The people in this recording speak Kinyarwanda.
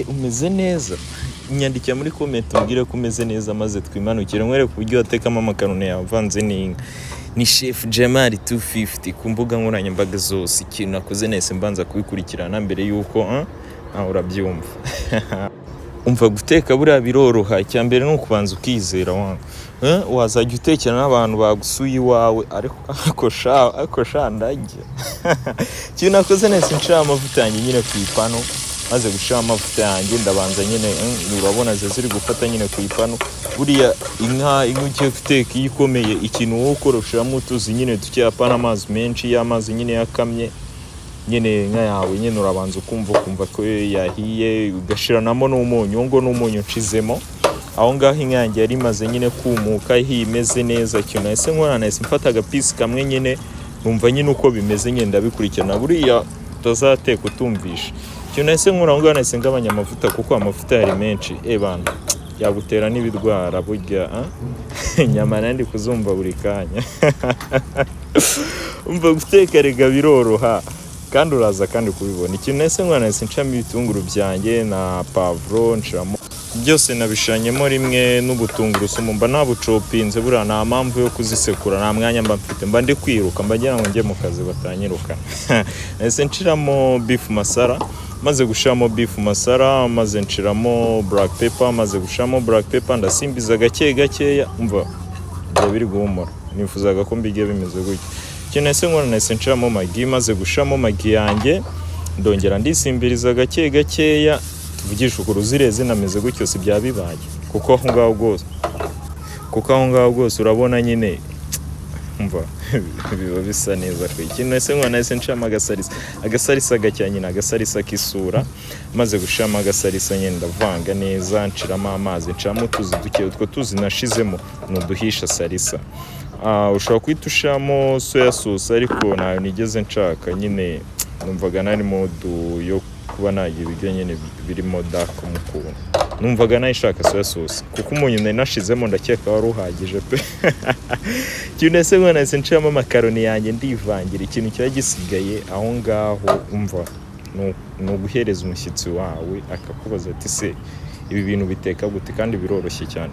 umeze neza. Nyandikira muri comment umbwire ko umeze neza maze twimanukire nkwereke uburyo watekamo amakaroni yavanze n'inka. Ni Chef Jamal 250 ku mbuga nkoranyambaga zose. Ikintu nakoze nese mbanza kubikurikirana mbere yuko urabyumva. Umva guteka buriya biroroha, cyambere no kubanza ukizera wangu. Wazajya utekera n'abantu bagusuye iwawe ariko sha ndajya. Ikintu nakoze nese nshira amavuta yanjye nyine ku ipano, maze gushira amavuta yanjye ndabanza nyine urabona ziri gufata nyine ku ipano. Buriya inka ugiye guteka ikomeye, ikintu wowe ukoroshiramo utuzi nyine tucyapana amazi menshi, y'amazi nyine yakamye nyine inka yawe nyine urabanza ukumva ko yahiye, ugashiranamo n'umunyu, ngo n'umunyu nshizemo. Aho ngaho inka yanjye yari imaze nyine kumuka imeze neza. Ikintu nahise nkora nahise mfata agapisi kamwe nyine numva nyine uko bimeze nyine ndabikurikirana. Buriya utazateka utumvisha. Ikintu nahise nkora ngo nahise ngabanya amavuta kuko amavuta yari menshi. Bana yagutera n'ibirwara burya nyama nandi kuzumva buri kanya. Umva guteka rega biroroha kandi uraza kandi kubibona. Ikintu nahise nkora nahise ncamo ibitunguru byanjye na pavro nshiramo byose nabishanyemo rimwe n'ubutungurusumu mba nabucopinze. Buriya nta mpamvu yo kuzisekura, nta mwanya mba mfite, mba ndi kwiruka, mba ngira ngo njye mu kazi batanyiruka. Nahise nshiramo beef masala, maze gushiramo beef masala, maze nshiramo black pepper, maze gushiramo black pepper ndasimbiza gakeya. Umva biri guhumura, nifuzaga ko mbige bimeze gutyo. Ikintu nahise nkora nahise nshiramo magi, maze gushiramo magi yanjye ndongera ndisimbiriza gakeya. Tuvugisha ukuri zireze nameze gutyo si byabibaye kuko aho ngaho rwose urabona nyine umva biba bisa neza ko. Ikintu nahise nkora nahise nshiramo agasarisa gake nyine, agasarisa k'isura, maze gushiramo agasarisa nyine ndavanga neza, nshiramo amazi, nshiramo utuzi duke, utwo tuzi nashizemo nuduhisha salisa. Ushobora kwita ushiramo soya sauce ariko nayo nigeze nshaka nyine, numvaga nari modu yo kuba nagiye ibiryo nyine birimo dark mukuntu, numvaga nayishaka soya sauce kuko umunyu nari nashizemo ndakeka wari uhagije pe. Ikintu nahise nkora nahise nshiramo amakaroni yanjye ndivangira. Ikintu cyari gisigaye aho ngaho umva no guhereza umushyitsi wawe akakubaza ati se ibi bintu biteka gute, kandi biroroshye cyane.